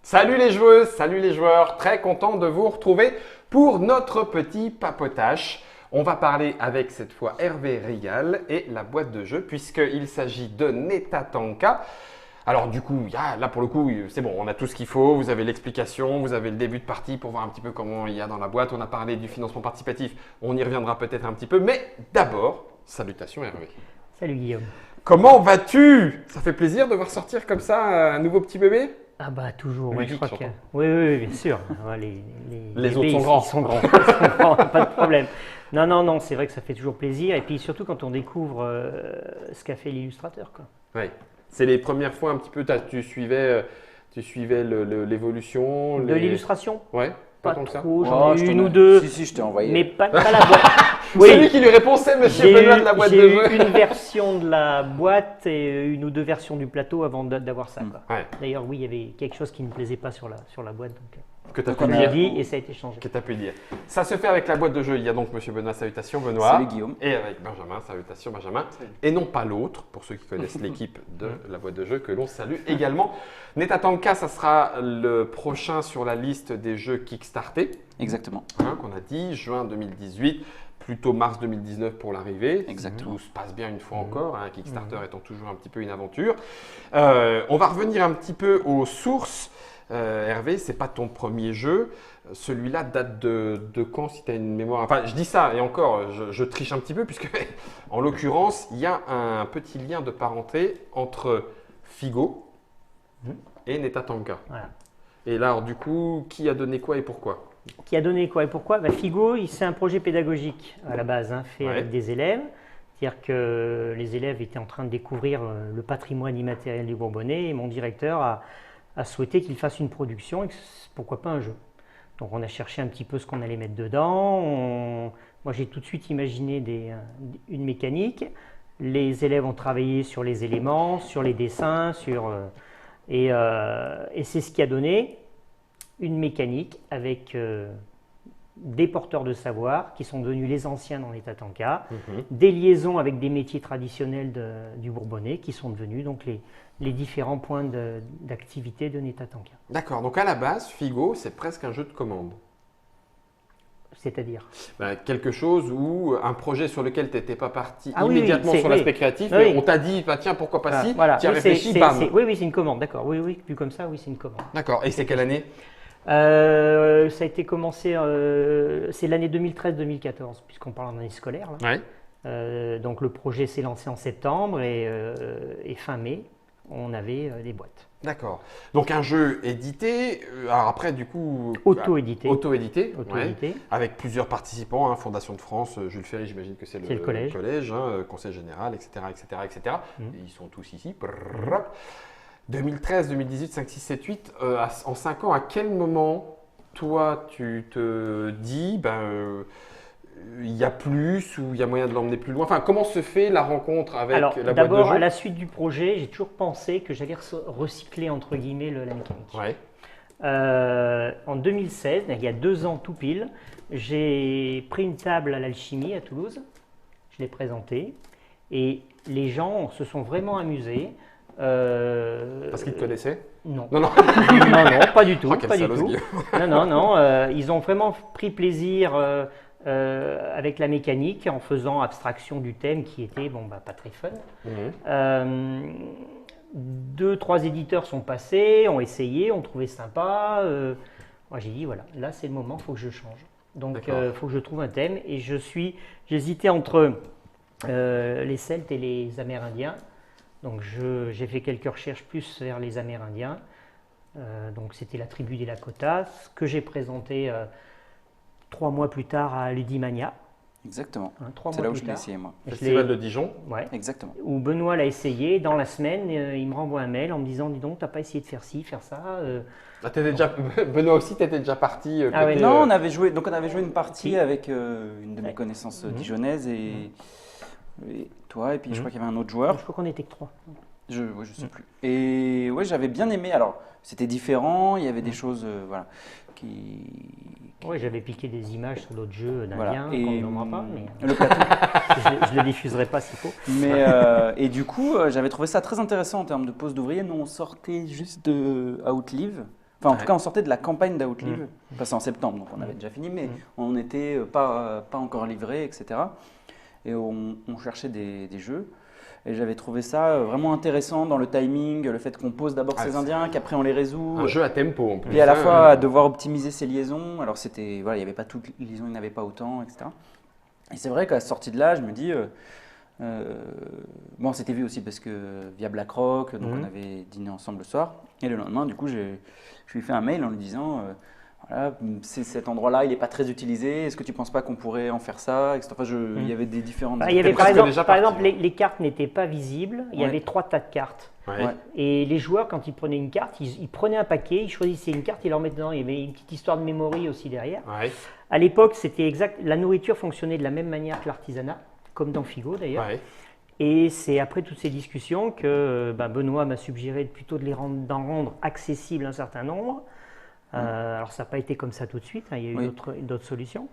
Salut les joueuses, salut les joueurs, très content de vous retrouver pour notre petit papotage. On va parler avec cette fois Hervé Rigal et la boîte de jeu puisqu'il s'agit de Netatanka. Alors du coup, là pour le coup, c'est bon, on a tout ce qu'il faut, vous avez l'explication, vous avez le début de partie pour voir un petit peu comment il y a dans la boîte. On a parlé du financement participatif, on y reviendra peut-être un petit peu, mais d'abord, salutations Hervé. Salut Guillaume. Comment vas-tu? Ça fait plaisir de voir sortir comme ça un nouveau petit bébé? Ah bah toujours, Lui, je crois que… j'entends. Oui, bien sûr. Ouais, Les autres bébés, sont grands. Ils sont grands, ils sont grands, pas de problème. Non, c'est vrai que ça fait toujours plaisir. Et puis surtout quand on découvre ce qu'a fait l'illustrateur, quoi. Oui, c'est les premières fois un petit peu, tu suivais l'évolution. De l'illustration, Ouais, pas pas tant que ça. trop, Oh, j'en ai je eu t'en une ai- ou deux, Si, je t'ai envoyé. mais pas la boîte. C'est lui qui lui répond, c'est Monsieur Benoît de la boîte de j'ai jeu. eu une version de la boîte et une ou deux versions du plateau avant d'avoir ça, quoi. Ouais, D'ailleurs, oui, il y avait quelque chose qui ne me plaisait pas sur la boîte, donc que tu as pu on a dire. dit et ça a été changé. Que tu pu dire. Ça se fait avec la boîte de jeu. Il y a donc Monsieur Benoît, salutations Benoît. Salut Guillaume. Et avec Benjamin, salutations Benjamin. Salut. Et non pas l'autre, pour ceux qui connaissent l'équipe de la boîte de jeu, que l'on salue également. Netatanka, ça sera le prochain sur la liste des jeux Kickstarter, Exactement. qu'on a dit, juin 2018, plutôt mars 2019 pour l'arrivée. Exactement. Tout se passe bien une fois encore, Kickstarter étant toujours un petit peu une aventure. On va revenir un petit peu aux sources. Hervé, c'est pas ton premier jeu. Celui-là date de quand, si tu as une mémoire? Enfin, je dis ça et encore, je triche un petit peu puisque, en l'occurrence, il y a un petit lien de parenté entre Figo et Netatanka. Voilà. Et là, alors, du coup, qui a donné quoi et pourquoi? Qui a donné quoi et pourquoi? Figo, c'est un projet pédagogique à la base, fait Ouais. avec des élèves. C'est-à-dire que les élèves étaient en train de découvrir le patrimoine immatériel du Bourbonnais et mon directeur a souhaité qu'il fasse une production et pourquoi pas un jeu. Donc on a cherché un petit peu ce qu'on allait mettre dedans. Moi j'ai tout de suite imaginé une mécanique. Les élèves ont travaillé sur les éléments, sur les dessins, et c'est ce qui a donné une mécanique avec des porteurs de savoir qui sont devenus les anciens dans Netatanka, des liaisons avec des métiers traditionnels du Bourbonnais qui sont devenus donc les différents points d'activité de Netatanka. D'accord, donc à la base, Figo, c'est presque un jeu de commande. C'est-à-dire Quelque chose ou un projet sur lequel tu n'étais pas parti Ah oui, immédiatement c'est- sur oui. l'aspect créatif, Oui. mais on t'a dit, tiens, pourquoi pas si, voilà. tu as Oui, réfléchi, c'est- bam. oui, c'est une commande, d'accord. Oui, vu comme ça, oui, c'est une commande. D'accord, et c'est quelle année? Ça a été commencé, c'est l'année 2013-2014, puisqu'on parle en année scolaire, là. Ouais. Donc le projet s'est lancé en septembre et fin mai, on avait des boîtes. D'accord. Donc un jeu édité, alors après du coup… Auto-édité. Auto-édité, Auto-édité. avec plusieurs participants, Fondation de France, Jules Ferry, j'imagine que c'est C'est le collège. Conseil général, etc. etc. Mhm. Et ils sont tous ici. 2013, 2018, 5, 6, 7, 8, en 5 ans, à quel moment, toi, tu te dis, il y a plus ou il y a moyen de l'emmener plus loin? Enfin, comment se fait la rencontre avec Alors la boîte de d'abord, jeu? à la suite du projet, j'ai toujours pensé que j'allais recycler entre guillemets la mécanique. Ouais. En 2016, il y a 2 ans tout pile, j'ai pris une table à l'Alchimie à Toulouse, je l'ai présentée et les gens se sont vraiment amusés. Parce qu'ils te connaissaient? Non. Non, non. Non, pas du tout. Oh, quel Pas du salaud, ce tout. Guillaume. Non, ils ont vraiment pris plaisir avec la mécanique en faisant abstraction du thème qui était pas très fun. Mhm. 2-3 éditeurs sont passés, ont essayé, ont trouvé sympa. Moi j'ai dit voilà, là c'est le moment, il faut que je change. Donc il faut que je trouve un thème et j'hésitais entre les Celtes et les Amérindiens. Donc j'ai fait quelques recherches plus vers les Amérindiens. Donc c'était la tribu des Lakotas, que j'ai présenté 3 mois plus tard à Ludimania. Exactement. 3 C'est mois là où plus je l'ai tard. essayé, moi. Je Festival l'ai- de Dijon. Ouais. Exactement. Où Benoît l'a essayé. Dans la semaine, il me renvoie un mail en me disant dis donc, t'as pas essayé de faire ci, faire ça Ah, Benoît aussi, tu étais déjà parti Ah ouais, côté, Non, on avait joué une partie Si. avec une de mes connaissances dijonnaises et toi, et puis je crois qu'il y avait un autre Je joueur. crois qu'on était que 3. Je sais plus. Et ouais, j'avais bien aimé. Alors, c'était différent, il y avait des choses qui… Oui, j'avais piqué des images sur d'autres jeux Voilà. d'Indiens Et, qu'on ne nommera pas, mais le plateau. je ne le diffuserai pas s'il faut. Mais, et du coup, j'avais trouvé ça très intéressant en termes de pose d'ouvrier. Nous, on sortait juste de Outlive. Enfin, en tout cas, on sortait de la campagne d'Outlive. Enfin, c'est en septembre, donc on avait déjà fini, mais on n'était pas encore livré, etc. Et on cherchait des jeux. Et j'avais trouvé ça vraiment intéressant dans le timing, le fait qu'on pose d'abord ces Indiens, qu'après on les résout. Un jeu à tempo en plus. Et à la fois à devoir optimiser ses liaisons. Alors c'était, voilà, il n'y avait pas toutes les liaisons, il n'y en avait pas autant, etc. Et c'est vrai qu'à la sortie de là, je me dis, bon, c'était vu aussi parce que via BlackRock, donc on avait dîné ensemble le soir. Et le lendemain, du coup, je lui ai fait un mail en lui disant, voilà, cet endroit-là, il n'est pas très utilisé. Est-ce que tu ne penses pas qu'on pourrait en faire ça, etc. Enfin, il y avait des différentes. Il y avait, par exemple les cartes n'étaient pas visibles. Il y avait 3 tas de cartes. Ouais. Et les joueurs, quand ils prenaient une carte, ils prenaient un paquet, ils choisissaient une carte, ils leur mettaient dedans. Il y avait une petite histoire de memory aussi derrière. Ouais. À l'époque, c'était exact. La nourriture fonctionnait de la même manière que l'artisanat, comme dans Figo d'ailleurs. Ouais. Et c'est après toutes ces discussions que Benoît m'a suggéré plutôt d'en rendre accessible un certain nombre. Alors ça n'a pas été comme ça tout de suite, hein, il y a eu d'autres solutions.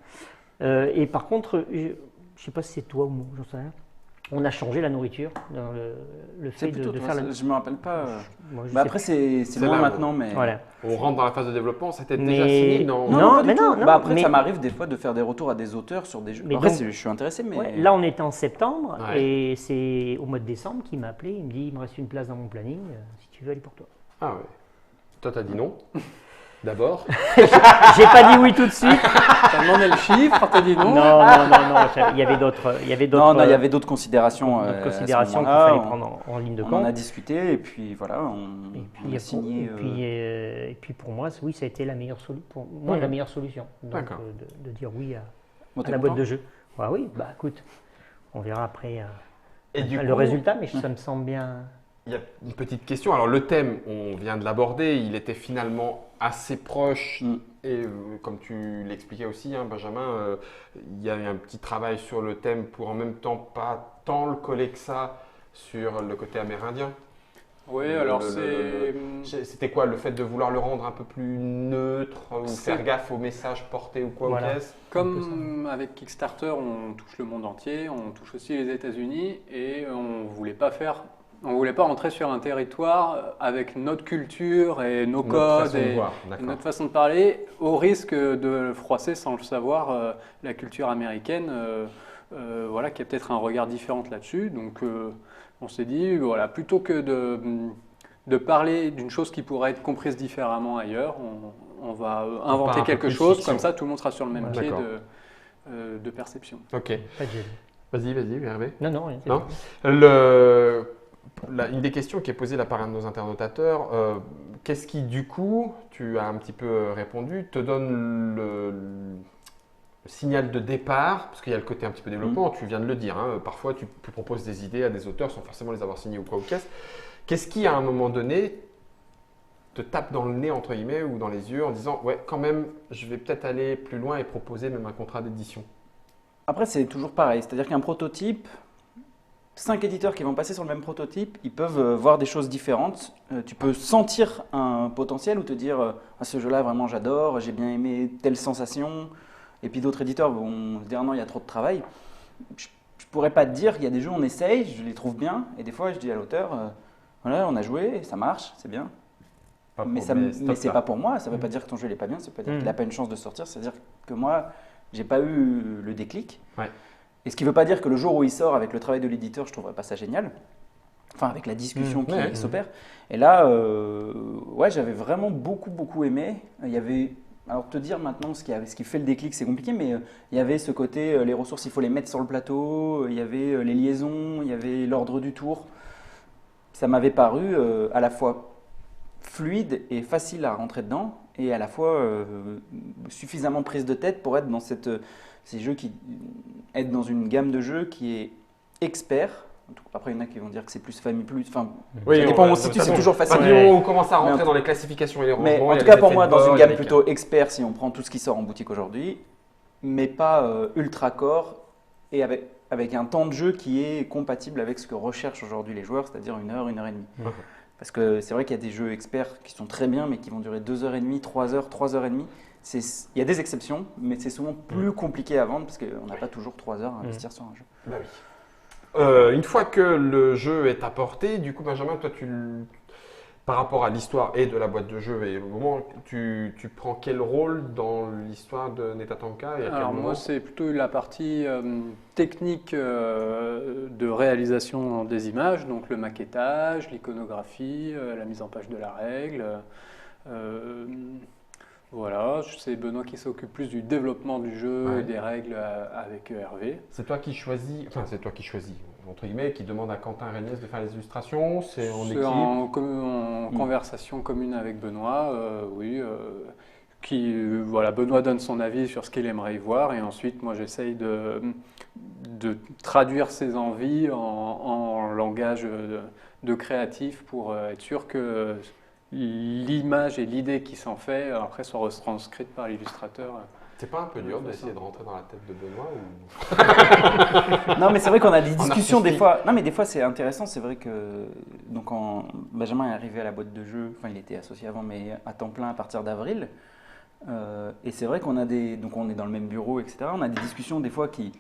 Et par contre, je ne sais pas si c'est toi ou moi, j'en sais rien. On a changé la nourriture dans le fait de faire la. Je ne me rappelle pas. Moi, après, c'est loin maintenant, mais. Voilà. On rentre dans la phase de développement, c'était déjà signé, non? Non. Après, ça m'arrive des fois de faire des retours à des auteurs sur des jeux. Après, je suis intéressé, mais. Ouais, là, on était en septembre et c'est au mois de décembre qu'il m'a appelé. Il me dit il me reste une place dans mon planning, si tu veux aller pour toi. Ah ouais. Toi, t'as dit non? D'abord. J'ai pas dit oui tout de suite. T'as demandé le chiffre, t'as dit non? Non. Il y avait d'autres. Il y avait d'autres considérations. Qu'il fallait prendre en ligne de compte. On en a discuté et puis voilà, on a signé. Et puis pour moi, oui, ça a été la meilleure solution. Pour moi, la meilleure solution. Donc, de dire oui à la boîte de jeu. Ah oui, écoute, on verra après le résultat, mais ça me semble bien. Il y a une petite question. Alors le thème, on vient de l'aborder, il était finalement assez proche et comme tu l'expliquais aussi, hein, Benjamin, il y a eu un petit travail sur le thème pour en même temps pas tant le coller que ça sur le côté amérindien. Oui, alors c'était quoi le fait de vouloir le rendre un peu plus neutre ou faire gaffe aux messages portés ou quoi aux pièces? Comme avec Kickstarter, on touche le monde entier, on touche aussi les États-Unis et on voulait pas rentrer sur un territoire avec notre culture et nos codes et notre façon de parler, au risque de froisser sans le savoir la culture américaine, voilà, qui a peut-être un regard différent là-dessus. Donc on s'est dit, voilà, plutôt que de parler d'une chose qui pourrait être comprise différemment ailleurs, on va inventer quelque chose, comme ça tout le monde sera sur le même pied de perception. Ok. Vas-y, Hervé. Non. Une des questions qui est posée là par un de nos internotateurs, qu'est-ce qui du coup, tu as un petit peu répondu, te donne le signal de départ, parce qu'il y a le côté un petit peu développement, tu viens de le dire, hein, parfois tu proposes des idées à des auteurs sans forcément les avoir signées ou quoi ou qu'est-ce. Qu'est-ce qui à un moment donné te tape dans le nez entre guillemets ou dans les yeux en disant ouais quand même je vais peut-être aller plus loin et proposer même un contrat d'édition? Après c'est toujours pareil, c'est-à-dire qu'un prototype, 5 éditeurs qui vont passer sur le même prototype, ils peuvent voir des choses différentes. Tu peux sentir un potentiel ou te dire ah, ce jeu-là vraiment j'adore, j'ai bien aimé telle sensation. Et puis d'autres éditeurs vont se dire non, il y a trop de travail. Je ne pourrais pas te dire, il y a des jeux on essaye, je les trouve bien. Et des fois je dis à l'auteur, voilà, on a joué, ça marche, c'est bien. Mais ce n'est pas pour moi, ça ne veut pas dire que ton jeu n'est pas bien, ça ne veut pas dire qu'il n'a pas une chance de sortir, c'est-à-dire que moi, je n'ai pas eu le déclic. Ouais. Et ce qui ne veut pas dire que le jour où il sort avec le travail de l'éditeur, je ne trouverais pas ça génial. Enfin, avec la discussion qui s'opère. Et là, ouais, j'avais vraiment beaucoup aimé. Il y avait, alors te dire maintenant ce qui fait le déclic, c'est compliqué, mais il y avait ce côté, les ressources, il faut les mettre sur le plateau, il y avait les liaisons, il y avait l'ordre du tour. Ça m'avait paru à la fois fluide et facile à rentrer dedans, et à la fois suffisamment prise de tête pour être dans ces jeux qui être dans une gamme de jeux qui est expert. Après, il y en a qui vont dire que c'est plus famille plus. Enfin, oui, ça dépend où on se situe, c'est toujours facile. On commence à rentrer dans les classifications et les rangements. Mais en tout cas, pour moi, dans une gamme plutôt expert, si on prend tout ce qui sort en boutique aujourd'hui, mais pas ultra core et avec un temps de jeu qui est compatible avec ce que recherchent aujourd'hui les joueurs, c'est-à-dire 1 heure, 1 heure et demie. Parce que c'est vrai qu'il y a des jeux experts qui sont très bien, mais qui vont durer 2h30, 3h, 3h30. Il y a des exceptions, mais c'est souvent plus compliqué à vendre parce qu'on n'a pas toujours 3 heures à investir sur un jeu. Bah oui. Une fois que le jeu est apporté, du coup, Benjamin, toi, Par rapport à l'histoire et de la boîte de jeu et au moment, tu prends quel rôle dans l'histoire de Netatanka et à quel Alors moment? moi, c'est plutôt la partie technique de réalisation des images, donc le maquettage, l'iconographie, la mise en page de la règle. euh, voilà, c'est Benoît qui s'occupe plus du développement du jeu Ouais. et des règles avec Hervé. C'est toi qui choisis, enfin c'est toi qui choisis, entre guillemets, qui demande à Quentin Régnès de faire les illustrations, c'est en C'est équipe. en conversation commune avec Benoît, oui. Voilà, Benoît donne son avis sur ce qu'il aimerait y voir et ensuite moi j'essaye de traduire ses envies en langage de créatif pour être sûr que l'image et l'idée qui s'en fait après sont retranscrites par l'illustrateur. C'est pas un peu dur d'essayer de rentrer dans la tête de Benoît ou... Non, mais c'est vrai qu'on a des En discussions des artistique. fois. Non, mais des fois c'est intéressant. C'est vrai que donc quand Benjamin est arrivé à la boîte de jeu, enfin il était associé avant, mais à temps plein à partir d'avril. Et c'est vrai qu'on a donc on est dans le même bureau, etc. On a des discussions des fois qui,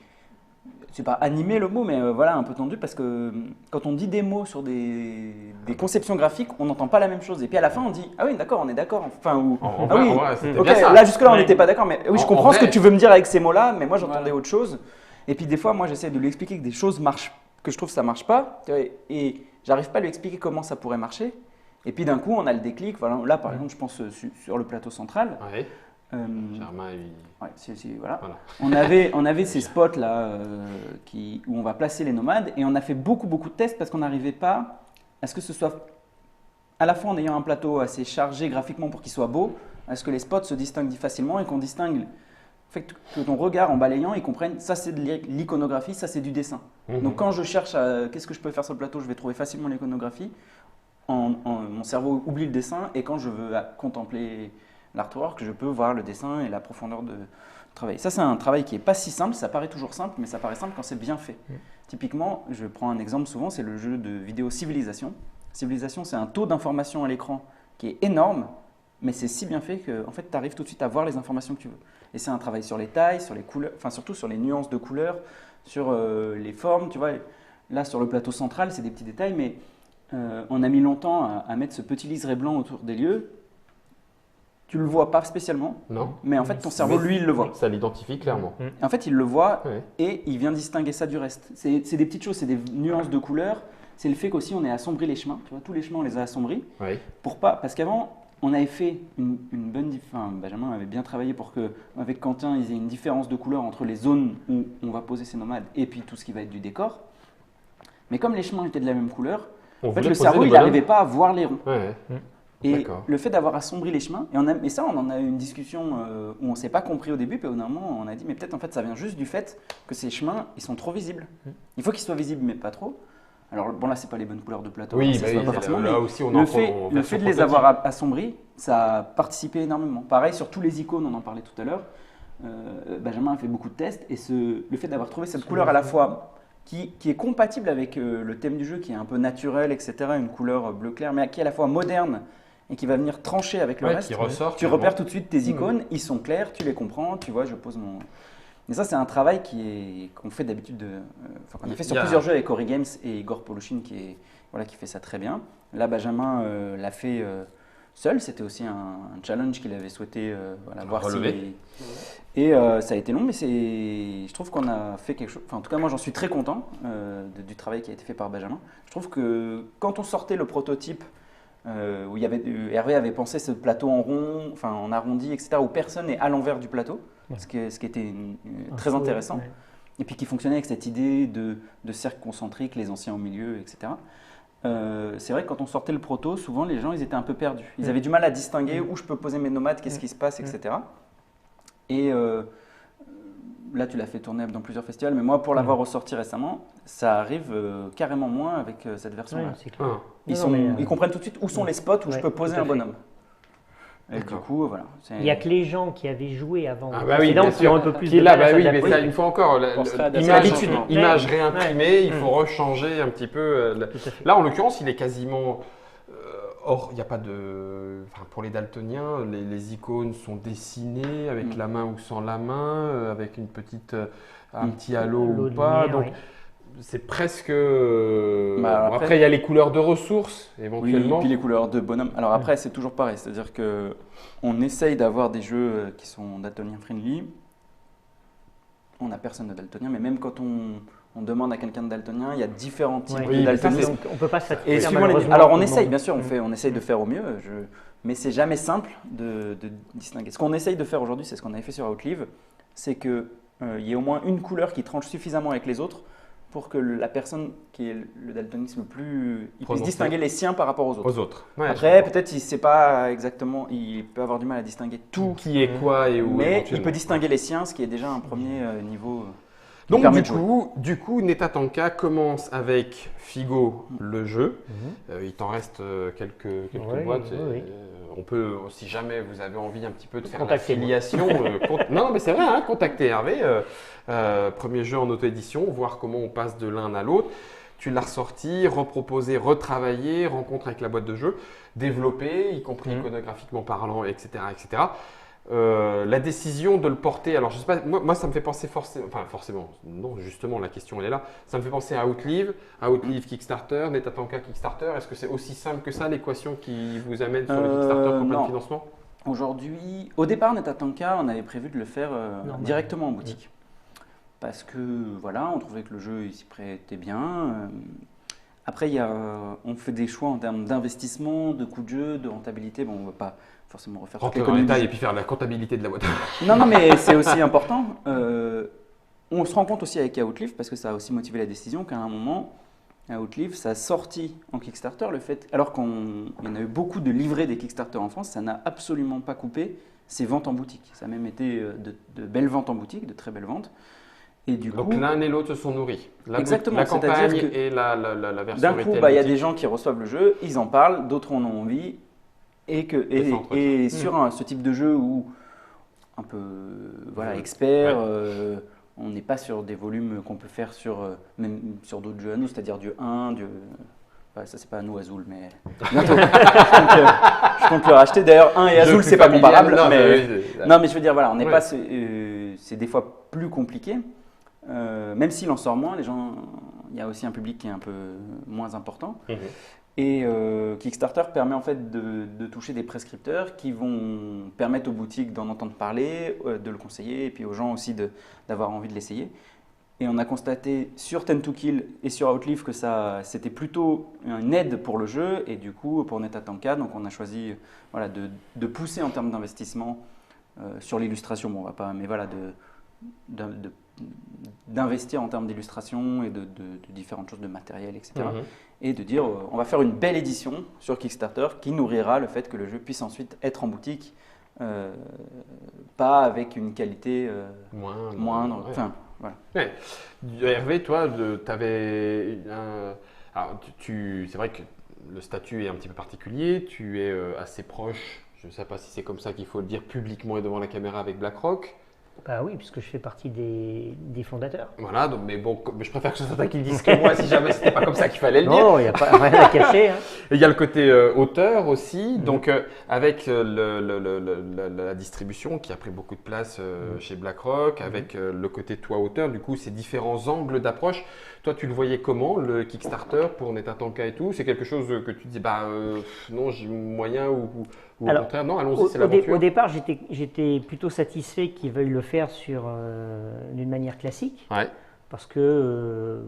c'est pas animé le mot, mais voilà, un peu tendu parce que quand on dit des mots sur des conceptions graphiques, on n'entend pas la même chose. Et puis à la fin, on dit ah oui, d'accord, on est d'accord. Enfin, ou En ah vrai, oui, en vrai, c'était ok, bien ça. là jusque-là, on Ouais. n'était pas d'accord, mais oui, je En comprends ce vrai- que tu veux me dire avec ces mots-là, mais moi j'entendais Voilà. autre chose. Et puis des fois, moi j'essaie de lui expliquer que des choses marchent, que je trouve ça marche pas, et j'arrive pas à lui expliquer comment ça pourrait marcher. Et puis d'un coup, on a le déclic. Voilà, là, par exemple, je pense sur le plateau central. Ouais, euh, Germain, ouais, voilà. Voilà. On avait ces spots là où on va placer les nomades et on a fait beaucoup de tests parce qu'on n'arrivait pas à ce que ce soit à la fois en ayant un plateau assez chargé graphiquement pour qu'il soit beau, à ce que les spots se distinguent facilement et qu'on distingue que ton regard en balayant, ils comprennent ça c'est de l'iconographie, ça c'est du dessin. Mhm. Donc quand je cherche qu'est-ce que je peux faire sur le plateau, je vais trouver facilement l'iconographie. Mon cerveau oublie le dessin et quand je veux contempler l'artwork, je peux voir le dessin et la profondeur de travail. Ça, c'est un travail qui n'est pas si simple. Ça paraît toujours simple, mais ça paraît simple quand c'est bien fait. Typiquement, je prends un exemple souvent, c'est le jeu de vidéo Civilisation. Civilisation, c'est un taux d'information à l'écran qui est énorme, mais c'est si bien fait que en fait, tu arrives tout de suite à voir les informations que tu veux. Et c'est un travail sur les tailles, sur les couleurs, enfin surtout sur les nuances de couleurs, sur les formes. Tu vois, là, sur le plateau central, c'est des petits détails, mais on a mis longtemps à mettre ce petit liseré blanc autour des lieux. Tu le vois pas spécialement, Non, mais en fait ton cerveau, lui, il le voit. ça l'identifie clairement. Et en fait, il le voit Ouais. et il vient distinguer ça du reste. C'est des petites choses, c'est des nuances de couleurs. C'est le fait qu'aussi on ait assombri les chemins. Tu vois, tous les chemins, on les a assombris. Oui. Pour pas, parce qu'avant, on avait fait une bonne enfin, Benjamin avait bien travaillé pour que, avec Quentin, ils aient une différence de couleur entre les zones où on va poser ces nomades et puis tout ce qui va être du décor. Mais comme les chemins étaient de la même couleur, On en fait, voulait le poser cerveau, les il bonhommes. n'arrivait pas à voir les ronds. Ouais. Et D'accord. le fait d'avoir assombri les chemins, et ça, on en a eu une discussion où on ne s'est pas compris au début, puis au bout d'un moment, on a dit, mais peut-être en fait, ça vient juste du fait que ces chemins, ils sont trop visibles. Il faut qu'ils soient visibles, mais pas trop. Alors bon, là, c'est pas les bonnes couleurs de plateau, Oui, ça bah se voit oui, pas forcément, là mais aussi, on le en fait, prend en le version fait de les prototype. avoir assombris, ça a participé énormément. Pareil sur tous les icônes, on en parlait tout à l'heure. Benjamin a fait beaucoup de tests, et le fait d'avoir trouvé cette couleur à la fois qui est compatible avec le thème du jeu, qui est un peu naturel, etc., une couleur bleu clair, mais qui est à la fois moderne et qui va venir trancher avec le Ouais, reste. qui ressort Tu clairement. repères tout de suite tes icônes, ils sont clairs, tu les comprends, tu vois, je pose mon... Et ça, c'est un travail qu'on fait d'habitude, qu'on a fait sur Il y a- plusieurs jeux avec Ori Games et Igor Polushin qui fait ça très bien. Là, Benjamin l'a fait seul, c'était aussi un challenge qu'il avait souhaité voir Relever. Et ça a été long, mais je trouve qu'on a fait quelque chose. Enfin, en tout cas, moi, j'en suis très content du travail qui a été fait par Benjamin. Je trouve que quand on sortait le prototype, où Hervé avait pensé ce plateau en rond, enfin en arrondi, etc., où personne n'est à l'envers du plateau, ce qui était très intéressant. Ouais. Et puis qui fonctionnait avec cette idée de cercle concentrique, les anciens au milieu, etc. C'est vrai que quand on sortait le proto, souvent les gens ils étaient un peu perdus. Ils avaient du mal à distinguer où je peux poser mes nomades, qu'est-ce qui se passe, etc. Et là, tu l'as fait tourner dans plusieurs festivals, mais moi, pour l'avoir ressorti récemment, ça arrive carrément moins avec cette version-là. Ouais, c'est clair. Ah. Ils comprennent tout de suite où sont les spots où je Ouais, peux poser tout à un fait. bonhomme. Et du D'accord. coup, voilà. Il n'y a que les gens qui avaient joué avant Ah le bah oui, bien précédent qui sûr. ont un peu plus Qui de là, mal à bah oui, mais s'adapter. ça, une fois encore, Pour se réadapter image, à l'habitude. image Ouais. réimprimée, il Ouais. faut rechanger un petit peu. Tout à fait. Là, en l'occurrence, il est quasiment. Or, il n'y a pas de. Enfin, pour les daltoniens, les icônes sont dessinées avec la main ou sans la main, avec une petite, un petit halo ou L'eau de pas. lumière, Donc, ouais. c'est presque. Bah, après, il y a les couleurs de ressources, Oui, éventuellement. puis les couleurs de bonhomme. Alors après, c'est toujours pareil, c'est-à-dire que on essaye d'avoir des jeux qui sont daltonien friendly. On n'a personne de daltonien, mais même quand on demande à quelqu'un de daltonien, il y a différents types Ouais. de Oui, mais ça, daltonisme. Donc, on peut pas Et satisfaire suivant les... malheureusement Alors tout on le essaye, monde. bien sûr, Mm. on essaye de faire au mieux, mais c'est jamais simple de distinguer. Ce qu'on essaye de faire aujourd'hui, c'est ce qu'on avait fait sur Outlive, c'est qu'il y ait au moins une couleur qui tranche suffisamment avec les autres pour que la personne qui est le daltonisme le plus, il puisse Prononcé. distinguer les siens par rapport aux autres. Aux autres. Ouais, Après, peut-être il sait pas exactement, il peut avoir du mal à distinguer tout, qui est quoi et où. mais il éventuellement. peut distinguer les siens, ce qui est déjà un premier niveau. qui Donc permet du de jouer. coup, Netatanka commence avec Figo le jeu. Il t'en reste quelques Ouais, boîtes. oui, oui. On peut, si jamais vous avez envie un petit peu de faire Contactez-moi. l'affiliation, non mais c'est vrai, hein, contactez Hervé. Premier jeu en auto-édition, voir comment on passe de l'un à l'autre. Tu l'as ressorti, reproposé, retravaillé, rencontre avec la boîte de jeu, développé, y compris iconographiquement parlant, etc., etc. La décision de le porter, alors je sais pas, moi ça me fait penser forcément, non justement la question elle est là, ça me fait penser à Outlive Kickstarter, Netatanka Kickstarter, est-ce que c'est aussi simple que ça l'équation qui vous amène sur le Kickstarter pour plein non. de financement? Aujourd'hui, au départ, Netatanka, on avait prévu de le faire Normal. directement en boutique. Parce que voilà, on trouvait que le jeu il s'y prêtait bien. Après, on fait des choix en termes d'investissement, de coût de jeu, de rentabilité. Bon, on ne va pas forcément refaire toute Rentrer dans l'économie les du détails jeu. et puis faire la comptabilité de la boîte. Non, mais c'est aussi important. On se rend compte aussi avec Outlive, parce que ça a aussi motivé la décision, qu'à un moment, Outlive, ça a sorti en Kickstarter le fait, alors qu'il y en a eu beaucoup de livrets des Kickstarter en France, ça n'a absolument pas coupé ses ventes en boutique. Ça a même été de belles ventes en boutique, de très belles ventes. Et du Donc coup, l'un et l'autre se sont nourris. Exactement, La c'est-à-dire campagne que et la version d'un coup, retail il y a boutique. des gens qui reçoivent le jeu, ils en parlent, d'autres en ont envie. Et ça entretient. sur ce type de jeu où un peu expert, on n'est pas sur des volumes qu'on peut faire même sur d'autres jeux à nous, c'est-à-dire du 1, ça c'est pas à nous Azul, mais bientôt. je compte le racheter. D'ailleurs, 1 et Jeu Azul, plus c'est pas familial. comparable. Non, mais... oui, Non, mais je veux dire, voilà, on n'est Ouais. pas. C'est des fois plus compliqué. Même s'il en sort moins, il y a aussi un public qui est un peu moins important. Et Kickstarter permet en fait de toucher des prescripteurs qui vont permettre aux boutiques d'en entendre parler, de le conseiller, et puis aux gens aussi d'avoir envie de l'essayer. Et on a constaté sur Ten to Kill et sur Outlive que c'était plutôt une aide pour le jeu, et du coup pour Netatanka, donc on a choisi de pousser en termes d'investissement sur l'illustration. Bon, on va pas, mais voilà, d'investir en termes d'illustration et de différentes choses, de matériel, etc. Et de dire on va faire une belle édition sur Kickstarter qui nourrira le fait que le jeu puisse ensuite être en boutique, pas avec une qualité moindre. Ouais. Enfin, voilà. Ouais. Hervé, toi, tu avais alors, c'est vrai que le statut est un petit peu particulier, tu es assez proche, je ne sais pas si c'est comme ça qu'il faut le dire publiquement et devant la caméra avec BlackRock. Bah oui, puisque je fais partie des fondateurs. Voilà, donc, mais bon, je préfère que ce soit toi qui le dise que moi si jamais c'était pas comme ça qu'il fallait le dire. Non, il n'y a pas rien à cacher. Hein. Et il y a le côté auteur aussi, donc avec la distribution qui a pris beaucoup de place chez BlackRock, avec le côté toi auteur, du coup ces différents angles d'approche. Toi, tu le voyais comment, le Kickstarter pour Netatanka et tout? C'est quelque chose que tu dis, non, j'ai moyen ou au Alors, contraire, non, allons-y, c'est Au l'aventure. départ, j'étais plutôt satisfait qu'ils veuillent le faire d'une manière classique. Ouais. Parce que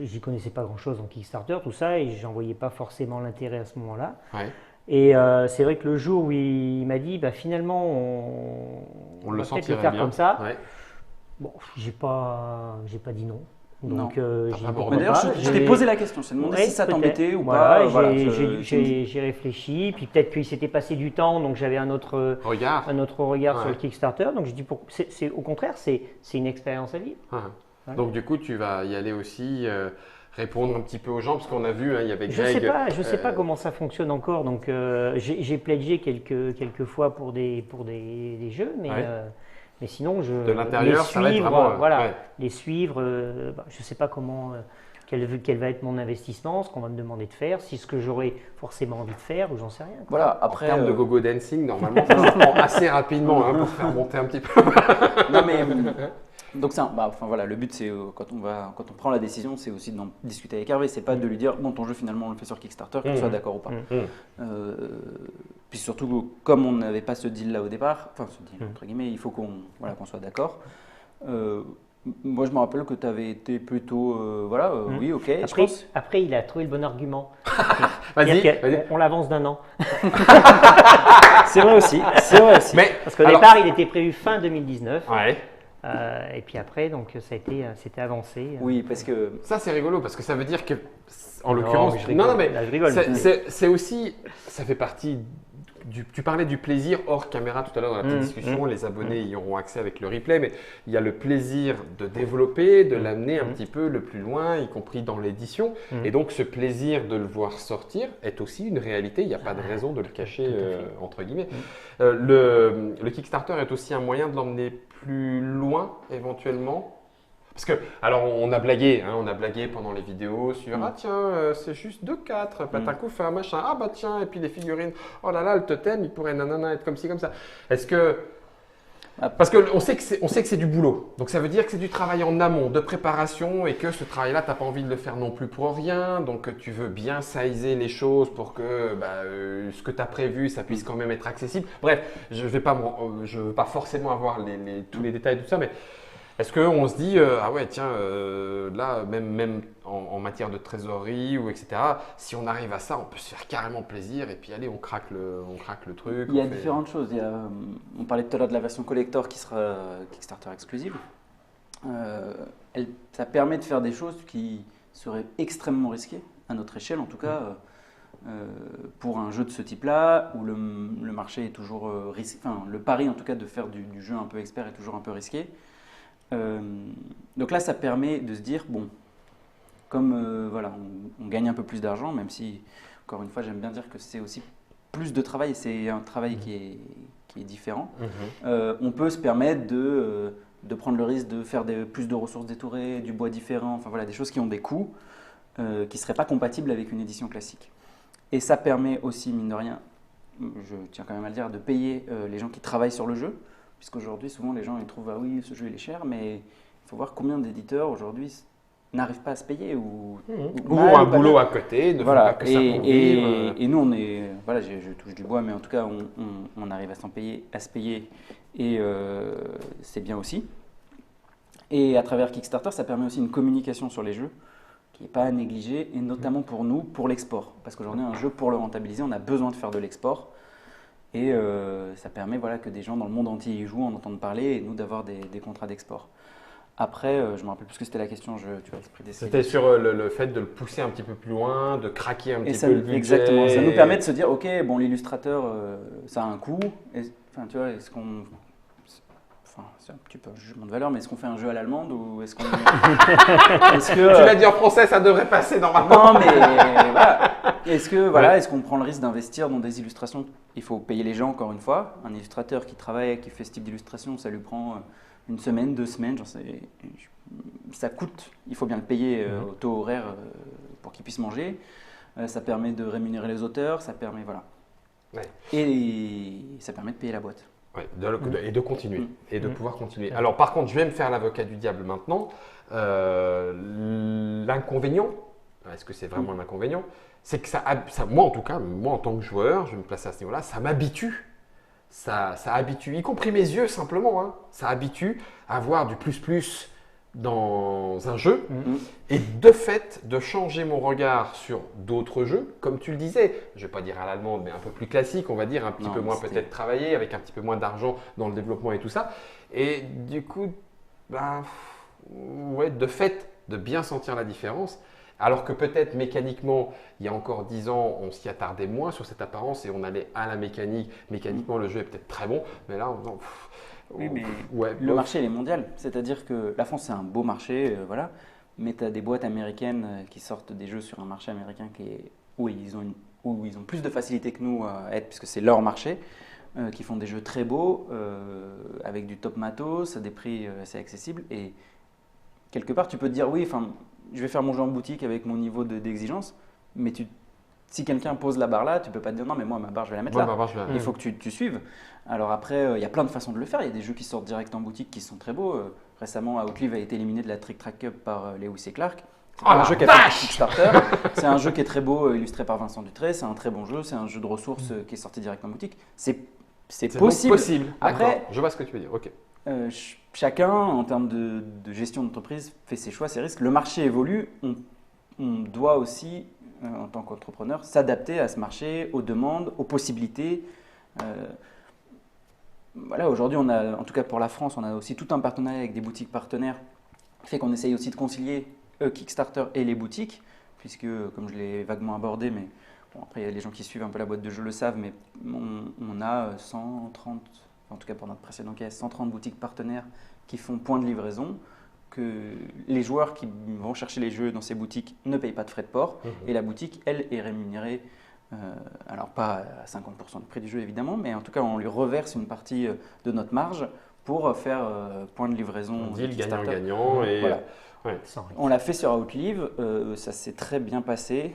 j'y connaissais pas grand-chose en Kickstarter, tout ça, et j'en voyais pas forcément l'intérêt à ce moment-là. Ouais. Et c'est vrai que le jour où il m'a dit, finalement, On le va peut-être sentirait faire bien. comme ça. Ouais. Bon, j'ai pas dit non. Donc, T'as j'ai pas dit, abordé. Mais d'ailleurs, pourquoi je pas. t'ai J'ai- posé la question, je t'ai demandé Ouais, si ça peut-être. t'embêtait ou Voilà, pas. Voilà, j'ai réfléchi, puis peut-être qu'il s'était passé du temps, donc j'avais un autre Regarde. regard sur Ouais. le Kickstarter. Donc je dis, au contraire, c'est une expérience à vivre. Ah. Voilà. Donc du coup, tu vas y aller aussi répondre un petit peu aux gens, parce qu'on a vu, il y avait Je Greg. sais pas comment ça fonctionne encore. Donc j'ai pledgé quelques fois pour des jeux, mais Ouais. mais sinon De l'intérieur, ça va être vraiment, ouais. les suivre. Je sais pas comment. Quel va être mon investissement, ce qu'on va me demander de faire, si ce que j'aurais forcément envie de faire, ou j'en sais rien. Voilà, En après. termes de gogo dancing, normalement, ça se prend assez rapidement pour faire monter un petit peu. Non, mais Donc enfin voilà, le but c'est quand on prend la décision, c'est aussi d'en discuter avec Hervé. C'est pas de lui dire bon ton jeu finalement on le fait sur Kickstarter, que tu sois d'accord ou pas. Puis surtout comme on n'avait pas ce deal là au départ, enfin ce deal entre guillemets, il faut qu'on soit d'accord. Moi je me rappelle que tu avais été plutôt oui ok. Après il a trouvé le bon argument. Vas-y. On l'avance d'1 an. C'est vrai aussi. Mais, parce qu'au départ il était prévu fin 2019. Ouais. Et puis après, donc c'était avancé. Oui, parce que ça c'est rigolo parce que ça veut dire que, en l'occurrence, je rigole. C'est aussi, ça fait partie tu parlais du plaisir hors caméra tout à l'heure dans la petite discussion. Les abonnés y auront accès avec le replay, mais il y a le plaisir de développer, de l'amener un petit peu le plus loin, y compris dans l'édition. Et donc ce plaisir de le voir sortir est aussi une réalité. Il n'y a pas de raison de le cacher entre guillemets. Le Kickstarter est aussi un moyen de l'emmener plus loin éventuellement. Parce que, alors on a blagué pendant les vidéos sur ah tiens, c'est juste 2-4, Patacouf, machin, ah bah tiens, et puis les figurines, oh là là, le totem, il pourrait nanana être comme ci, comme ça. Est-ce que. Parce qu'on sait que c'est du boulot, donc ça veut dire que c'est du travail en amont, de préparation, et que ce travail-là, tu n'as pas envie de le faire non plus pour rien, donc tu veux bien sizer les choses pour que ce que tu as prévu, ça puisse quand même être accessible. Bref, je ne veux pas forcément avoir tous les détails de tout ça, mais. Est-ce qu'on se dit, ah ouais, tiens, là, même en matière de trésorerie ou etc., si on arrive à ça, on peut se faire carrément plaisir et puis allez, on craque le truc. Il y a différentes choses. On parlait tout à l'heure de la version collector qui sera Kickstarter exclusive. Ça permet de faire des choses qui seraient extrêmement risquées, à notre échelle en tout cas, pour un jeu de ce type-là, où le marché est toujours risqué, enfin le pari en tout cas de faire du jeu un peu expert est toujours un peu risqué. Donc là, ça permet de se dire, bon, comme on gagne un peu plus d'argent, même si, encore une fois, j'aime bien dire que c'est aussi plus de travail, c'est un travail qui est différent. On peut se permettre de prendre le risque de faire plus de ressources détourées, du bois différent, enfin voilà, des choses qui ont des coûts qui ne seraient pas compatibles avec une édition classique. Et ça permet aussi, mine de rien, je tiens quand même à le dire, de payer les gens qui travaillent sur le jeu. Puisqu'aujourd'hui, souvent, les gens ils trouvent ah oui, ce jeu il est cher, mais il faut voir combien d'éditeurs aujourd'hui n'arrivent pas à se payer ou un boulot à côté, ne font pas que ça pour vivre. Et nous, on est, voilà, je touche du bois, mais en tout cas, on arrive à se payer, et c'est bien aussi. Et à travers Kickstarter, ça permet aussi une communication sur les jeux qui n'est pas à négliger, et notamment pour nous, pour l'export. Parce qu'aujourd'hui, un jeu, pour le rentabiliser, on a besoin de faire de l'export. Et ça permet que des gens dans le monde entier y jouent, en entendent parler, et nous d'avoir des contrats d'export. Après, je ne me rappelle plus ce que c'était la question, tu as l'esprit d'essayer. C'était sur le fait de le pousser un petit peu plus loin, de craquer un petit peu le budget. Exactement, ça nous permet de se dire, ok, bon, l'illustrateur, ça a un coût, tu vois, est-ce qu'on... Enfin, c'est un petit peu un jugement de valeur, mais est-ce qu'on fait un jeu à l'allemande ou est-ce qu'on... Tu l'as dit en français, ça devrait passer normalement. Non, mais voilà. Est-ce qu'on prend le risque d'investir dans des illustrations? Il faut payer les gens, encore une fois. Un illustrateur qui travaille, qui fait ce type d'illustration, ça lui prend 1 semaine, 2 semaines, ça coûte. Il faut bien le payer au taux horaire pour qu'il puisse manger. Ça permet de rémunérer les auteurs, ça permet, voilà. Ouais. Et ça permet de payer la boîte. Ouais, et de continuer, et de pouvoir continuer. Alors par contre, je vais me faire l'avocat du diable maintenant. L'inconvénient, est-ce que c'est vraiment un inconvénient? C'est que moi en tout cas, moi en tant que joueur, je vais me placer à ce niveau-là, ça m'habitue. Ça habitue, y compris mes yeux simplement, hein, ça habitue à voir du plus dans un jeu et de fait de changer mon regard sur d'autres jeux, comme tu le disais, je ne vais pas dire à l'allemande, mais un peu plus classique, on va dire, un petit peu moins peut-être travaillé, avec un petit peu moins d'argent dans le développement et tout ça. Et du coup, de fait, de bien sentir la différence. Alors que peut-être mécaniquement, il y a encore 10 ans, on s'y attardait moins sur cette apparence et on allait à la mécanique. Mécaniquement, le jeu est peut-être très bon, mais là, oui, mais le marché il est mondial. C'est-à-dire que la France, c'est un beau marché, voilà. Mais tu as des boîtes américaines qui sortent des jeux sur un marché américain où ils ont plus de facilité que nous à être, puisque c'est leur marché, qui font des jeux très beaux, avec du top matos, à des prix assez accessibles. Et quelque part, tu peux te dire, oui, je vais faire mon jeu en boutique avec mon niveau d'exigence, mais si quelqu'un pose la barre là, tu peux pas te dire non, mais moi ma barre je vais la mettre là. Il faut que tu suives. Alors après, il y a plein de façons de le faire. Il y a des jeux qui sortent direct en boutique qui sont très beaux. récemment, Outlive a été éliminé de la Trick Track Cup par Lewis et Clark. C'est Oh un la jeu qui a fait vache Kickstarter. C'est un jeu qui est très beau, illustré par Vincent Dutré. C'est un très bon jeu. C'est un jeu de ressources qui est sorti directement en boutique. C'est C'est possible. donc possible. Après, D'accord. Je vois ce que tu veux dire. Ok. chacun, en termes de gestion d'entreprise, fait ses choix, ses risques. Le marché évolue. On doit aussi, en tant qu'entrepreneur, s'adapter à ce marché, aux demandes, aux possibilités. Voilà, aujourd'hui, on a, en tout cas pour la France, on a aussi tout un partenariat avec des boutiques partenaires, qui fait qu'on essaye aussi de concilier Kickstarter et les boutiques, puisque, comme je l'ai vaguement abordé, mais bon, après les gens qui suivent un peu la boîte de jeu le savent, mais on a 130, en tout cas pour notre précédent cas, 130 boutiques partenaires qui font point de livraison, que les joueurs qui vont chercher les jeux dans ces boutiques ne payent pas de frais de port, et la boutique, elle, est rémunérée. Alors pas à 50% du prix du jeu évidemment, mais en tout cas on lui reverse une partie de notre marge pour faire point de livraison. On dit le Kickstarter. gagnant-gagnant. Et... Voilà. Ouais. On l'a fait sur Outlive, ça s'est très bien passé.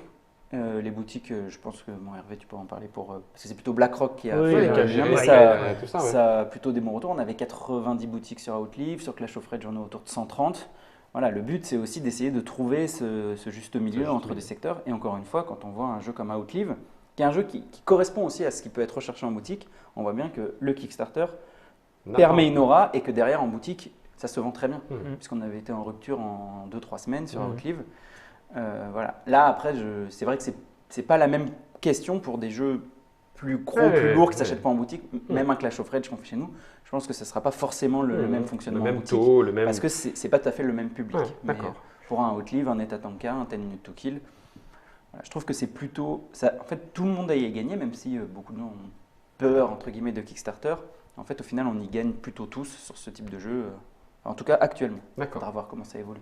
Les boutiques, je pense que Hervé, tu peux en parler parce que c'est plutôt BlackRock qui a Oui, fait qui a le géré lien, mais tout ça, ouais. ça a plutôt des bons retours. On avait 90 boutiques sur Outlive, sur Clash of Rage on est autour de 130. Voilà, le but c'est aussi d'essayer de trouver ce juste milieu entre des secteurs. Et encore une fois, quand on voit un jeu comme Outlive, qui est un jeu qui correspond aussi à ce qui peut être recherché en boutique, on voit bien que le Kickstarter permet une aura et que derrière en boutique, ça se vend très bien. Puisqu'on avait été en rupture en 2-3 semaines sur Outlive. Voilà. Là, après, c'est vrai que c'est pas la même question pour des jeux plus gros, plus lourds qui ne s'achètent pas en boutique. Même un Clash of Rage qu'on fait chez nous, je pense que ce ne sera pas forcément le même fonctionnement le même en boutique. taux, le même... Parce que c'est pas tout à fait le même public. Ouais, Mais d'accord. pour un Outlive, un Etatanka, un 10 Minutes to Kill, voilà, je trouve que c'est plutôt… Ça, en fait, tout le monde a y gagné, même si beaucoup de gens ont peur, entre guillemets, de Kickstarter. En fait, au final, on y gagne plutôt tous sur ce type de jeu. En tout cas, actuellement. Il D'accord. faudra voir comment ça évolue.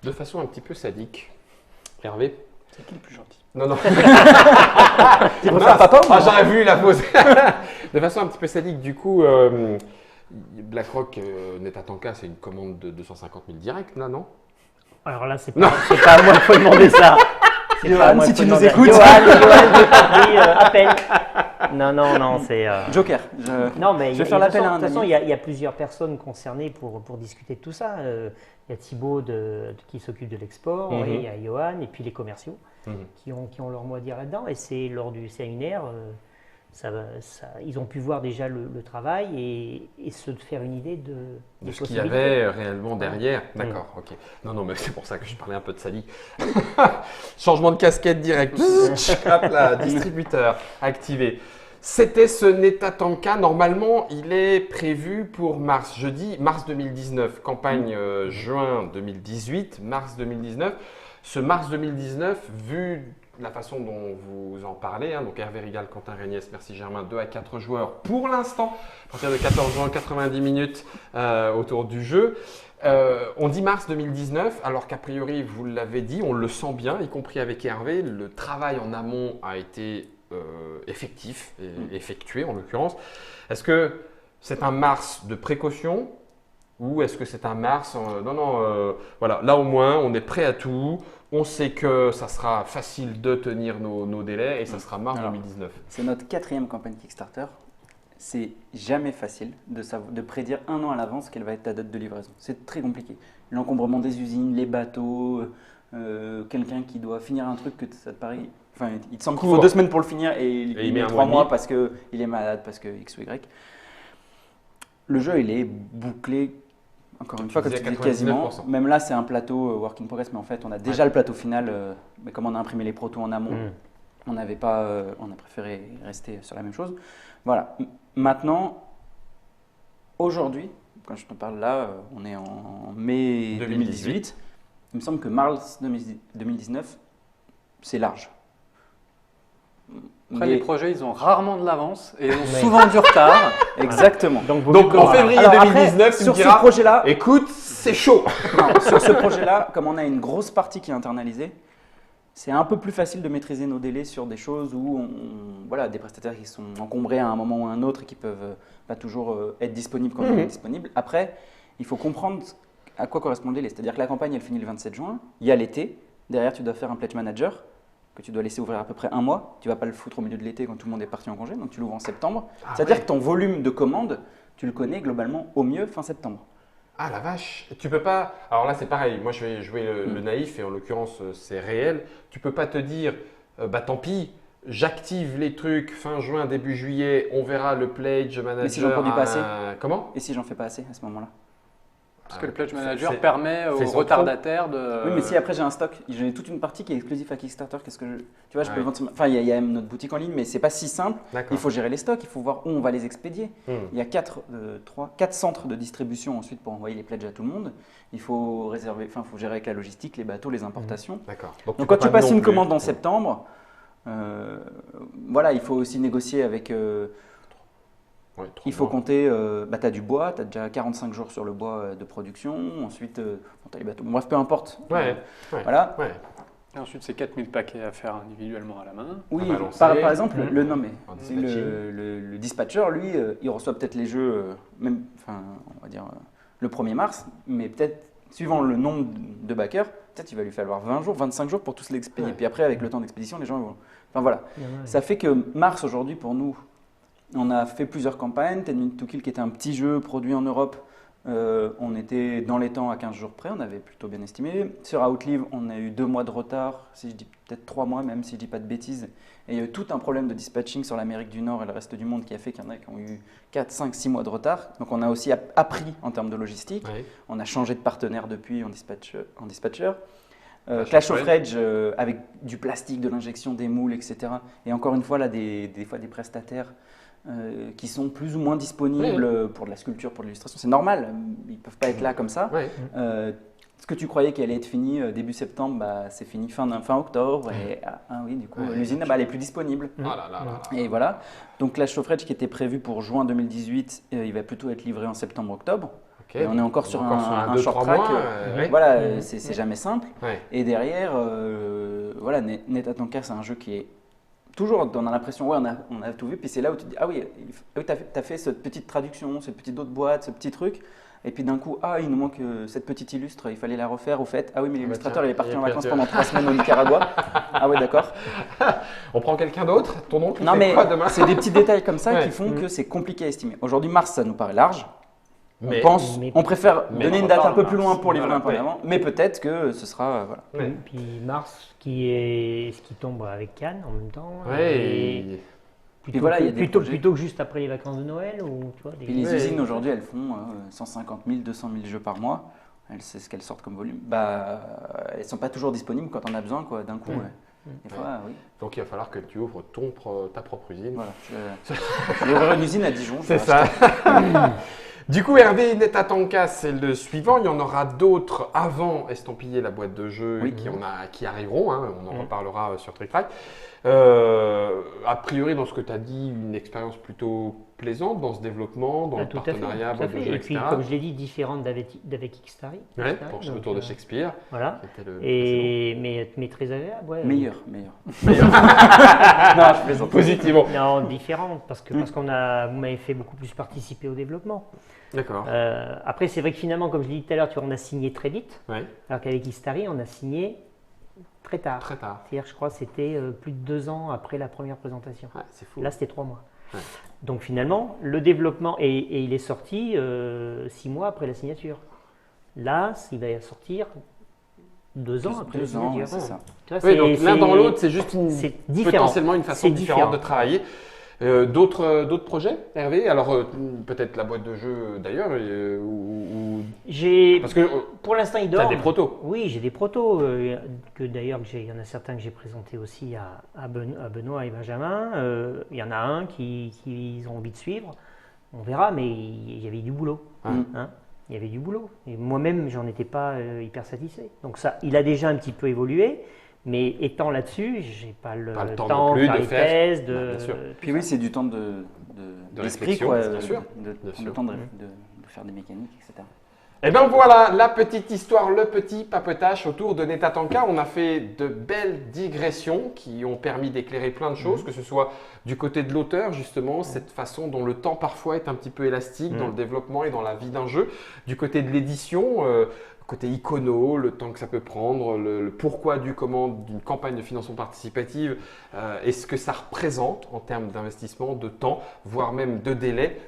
De façon un petit peu sadique. Hervé. C'est qui le plus gentil? Non, non. Tu préfères papa ou moi? J'aurais voulu la poser. De façon un petit peu sadique, du coup, BlackRock, Netatanka, c'est une commande de 250 000 direct, là, non? Alors là, c'est pas à moi qu'il faut demander ça. C'est Johan, pas à moi si qu'il faut tu nous demander. écoutes. Johan, j'ai compris, appel. Non, c'est… Joker. Non, mais je vais faire l'appel à un de toute façon, ami. il y a plusieurs personnes concernées pour discuter de tout ça. Il y a Thibaut qui s'occupe de l'export, et il y a Johan, et puis les commerciaux qui ont leur mot à dire là-dedans. Et c'est lors du séminaire, ils ont pu voir déjà le travail et se faire une idée de ce qu'il y avait réellement derrière. D'accord, ok. Non, mais c'est pour ça que je parlais un peu de sadique. Changement de casquette direct. Hop là, distributeur activé. C'était ce Netatanka. Normalement, il est prévu pour mars. Je dis mars 2019. Campagne juin 2018, mars 2019. Ce mars 2019, vu la façon dont vous en parlez, donc Hervé Rigal, Quentin Régnès, merci Germain, 2 à 4 joueurs pour l'instant, à partir de 14 juin, 90 minutes autour du jeu. On dit mars 2019, alors qu'a priori, vous l'avez dit, on le sent bien, y compris avec Hervé, le travail en amont a été effectif, et effectué en l'occurrence. Est-ce que c'est un mars de précaution ou est-ce que c'est un mars voilà, là au moins on est prêt à tout, on sait que ça sera facile de tenir nos délais et ça sera mars 2019. C'est notre 4e campagne Kickstarter. C'est jamais facile de prédire un an à l'avance quelle va être ta date de livraison. C'est très compliqué. L'encombrement des usines, les bateaux, quelqu'un qui doit finir un truc que ça te paraît… Enfin, il te semble qu'il faut 2 semaines pour le finir et il met 3 mois parce qu'il est malade, parce que X ou Y. Le jeu, il est bouclé, encore une fois, comme tu dis, quasiment. Même là, c'est un plateau work in progress, mais en fait, on a déjà le plateau final. Mais comme on a imprimé les protos en amont, on n'avait pas, on a préféré rester sur la même chose. Voilà. Maintenant, aujourd'hui, quand je te parle là, on est en mai 2018. Il me semble que mars 2019, c'est large. Après, les projets, ils ont rarement de l'avance et ils ont souvent du retard. Exactement. Donc en février 2019, tu me diras, ce projet-là, écoute, c'est chaud. Non, sur ce projet-là, comme on a une grosse partie qui est internalisée, c'est un peu plus facile de maîtriser nos délais sur des choses où voilà, des prestataires qui sont encombrés à un moment ou à un autre et qui peuvent pas toujours être disponibles quand on est disponible. Après, il faut comprendre à quoi correspond le délai. C'est-à-dire que la campagne, elle finit le 27 juin, il y a l'été, derrière tu dois faire un pledge manager que tu dois laisser ouvrir à peu près un mois. Tu ne vas pas le foutre au milieu de l'été quand tout le monde est parti en congé, donc tu l'ouvres en septembre. C'est-à-dire que ton volume de commandes, tu le connais globalement au mieux fin septembre. Ah la vache, tu peux pas. Alors là c'est pareil, moi je vais jouer le naïf et en l'occurrence c'est réel. Tu peux pas te dire bah tant pis, j'active les trucs fin juin, début juillet, on verra le pledge manager. Mais si j'en produis pas assez Comment? Et si j'en fais pas assez à ce moment-là? Parce que le Pledge Manager c'est- permet c'est aux sans retardataires de. Oui, mais si après j'ai un stock, j'ai toute une partie qui est exclusive à Kickstarter, qu'est-ce que je. Tu vois, je peux Ouais. vendre. Enfin, il y a notre boutique en ligne, mais c'est pas si simple. D'accord. Il faut gérer les stocks, il faut voir où on va les expédier. Hmm. Il y a 4 centres de distribution ensuite pour envoyer les pledges à tout le monde. Il faut réserver, enfin, faut gérer avec la logistique, les bateaux, les importations. D'accord. Donc peux quand tu pas passes non une plus- commande en septembre, voilà, il faut aussi négocier avec. Ouais, trop Il faut bien. compter, tu as du bois, tu as déjà 45 jours sur le bois de production, ensuite tu as les bateaux. Bref, peu importe. Ouais. Voilà. Ouais. Et ensuite, c'est 4000 paquets à faire individuellement à la main. Oui, balancer. par exemple, Mhm. le nommé. En dispatching. Le dispatcher, lui, il reçoit peut-être les jeux, même, enfin, on va dire le 1er mars, mais peut-être, suivant le nombre de backers, peut-être il va lui falloir 20 jours, 25 jours pour tous les expédier. Ouais. Puis après, avec le temps d'expédition, les gens vont. Enfin voilà. Ouais. Ça fait que mars, aujourd'hui, pour nous, on a fait plusieurs campagnes. 10 Minutes to Kill, qui était un petit jeu produit en Europe, on était dans les temps à 15 jours près, on avait plutôt bien estimé. Sur Outlive, on a eu 2 mois de retard, si je dis peut-être 3 mois même, si je dis pas de bêtises. Et il y a eu tout un problème de dispatching sur l'Amérique du Nord et le reste du monde qui a fait qu'il y en a qui ont eu 4, 5, 6 mois de retard. Donc on a aussi appris en termes de logistique. Ouais. On a changé de partenaire depuis en dispatcher. Clash Clash of of Rage avec du plastique, de l'injection, des moules, etc. Et encore une fois, là, des fois des prestataires qui sont plus ou moins disponibles pour de la sculpture, pour de l'illustration. C'est normal, ils ne peuvent pas être là comme ça. Ouais. Ce que tu croyais qu'elle allait être fini début septembre, bah, c'est fini fin octobre. Et oui, du coup, Ouais. l'usine, bah, elle est plus disponible. Oh là là là là. Et voilà. Donc Clash of Rage qui était prévu pour juin 2018, il va plutôt être livré en septembre-octobre. Ok. Et on est encore sur un 2-3 short track. mois. Ouais. Voilà, Mhm. c'est jamais simple. Ouais. Et derrière, voilà, Netatanka, c'est un jeu qui est toujours, on a l'impression, ouais, on a tout vu. Puis c'est là où tu te dis, ah oui, tu as fait cette petite traduction, cette petite autre boîte, ce petit truc. Et puis d'un coup, il nous manque cette petite illustre, il fallait la refaire au fait. Ah oui, mais l'illustrateur, tiens, il est parti il est en vacances parti. pendant 3 semaines au Nicaragua. Ah ouais, d'accord. On prend quelqu'un d'autre? Ton oncle il Non, fait mais quoi demain? c'est des petits détails comme ça Ouais. qui font que c'est compliqué à estimer. Aujourd'hui, mars, ça nous paraît large. Mais- On préfère mais donner on une date un parle peu plus mars. loin pour livrer Voilà, un peu ouais. avant, mais peut-être que ce sera. Voilà. Ouais. Puis mars, ce qui tombe avec Cannes en même temps. Ouais. Et plutôt, voilà, il y a que, des plutôt, projets. plutôt que juste après les vacances de Noël ou tu vois, des... Puis les Ouais. usines aujourd'hui, elles font 150 000, 200 000 jeux par mois. C'est ce qu'elles sortent comme volume. Bah, elles ne sont pas toujours disponibles quand on a besoin, quoi, d'un coup. Mm. Ouais. Des fois, oui. Donc il va falloir que tu ouvres ta propre usine. Voilà. Je vais ouvrir une usine à Dijon. je C'est vais ça. acheter. Du coup, Hervé Netatanka, c'est le suivant. Il y en aura d'autres avant Estampiller la boîte de jeux Oui. qui arriveront. Hein. On en Mhm. reparlera sur Trick Track. A priori, dans ce que tu as dit, une expérience plutôt plaisante dans ce développement, dans le tout à fait, partenariat, tout à boîte de fait. jeux, Et puis, etc. comme je l'ai dit, différente d'avec Kickstarter. Ouais, pour donc, autour de Shakespeare. Voilà. C'était le Mais très agréable. Ouais. Meilleur. Non, je plaisante. Positivement. Non, différente parce que vous m'avez fait beaucoup plus participer au développement. D'accord. Après, c'est vrai que finalement, comme je l'ai dit tout à l'heure, on a signé très vite, Ouais, alors qu'avec Kickstarter, on a signé très tard. très tard. C'est-à-dire, je crois que c'était plus de 2 ans après la première présentation. Ouais, c'est fou. Là, c'était 3 mois. Ouais. Donc finalement, le développement, et il est sorti 6 mois après la signature. Là, il va sortir 2 ans après la 2 ans, signature. ouais, c'est ça. Tu vois, Oui, donc l'un dans l'autre, c'est juste c'est différent. potentiellement une façon C'est différente différent. de travailler. D'autres projets, Hervé? Alors, peut-être la boîte de jeu d'ailleurs, parce que Pour l'instant, il tu dort. as des protos. Oui, j'ai des protos, il y en a certains que j'ai présentés aussi à Benoît et Benjamin. Il y en a un qu'ils ont envie de suivre. On verra, mais il y avait du boulot. Ouais. Hein, il y avait du boulot. Et moi-même, j'en étais pas hyper satisfait. Donc ça, il a déjà un petit peu évolué. Mais étant là-dessus, j'ai pas le Pas le temps temps non de plus faire de les faire. tests. Bien sûr. Puis oui, c'est du temps d'esprit, réflexion, quoi. bien sûr. De Bien prendre sûr. le temps de faire des mécaniques, etc. Et bien voilà, la petite histoire, le petit papotage autour de Netatanka. On a fait de belles digressions qui ont permis d'éclairer plein de choses, que ce soit du côté de l'auteur, justement, cette façon dont le temps parfois est un petit peu élastique dans le développement et dans la vie d'un jeu. Du côté de l'édition, côté icono, le temps que ça peut prendre, le pourquoi du comment d'une campagne de financement participative et ce que ça représente en termes d'investissement, de temps, voire même de délai.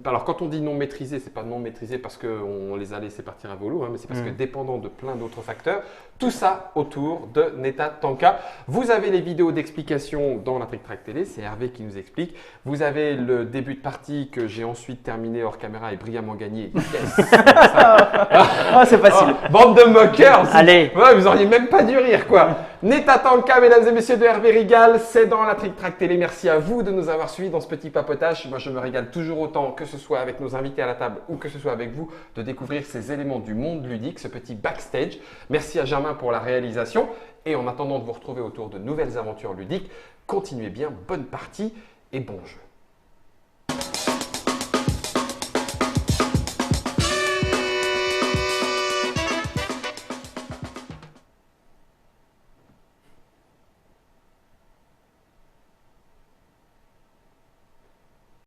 Alors quand on dit non maîtrisé, c'est pas non maîtrisé parce qu'on les a laissés partir à volo, mais c'est parce que dépendant de plein d'autres facteurs. Tout ça autour de Neta Tanka. Vous avez les vidéos d'explication dans la Trick Track Télé, c'est Hervé qui nous explique. Vous avez le début de partie que j'ai ensuite terminé hors caméra et brillamment gagné. Yes. Ah, c'est facile. Oh, bande de moqueurs. Allez. Ouais, vous auriez même pas dû rire quoi. Neta Tanka, mesdames et messieurs de Hervé Rigal, c'est dans la Trick Track Télé. Merci à vous de nous avoir suivis dans ce petit papotage. Moi, je me régale toujours autant, que ce soit avec nos invités à la table ou que ce soit avec vous, de découvrir ces éléments du monde ludique, ce petit backstage. Merci à Germain pour la réalisation. Et en attendant de vous retrouver autour de nouvelles aventures ludiques, continuez bien, bonne partie et bon jeu.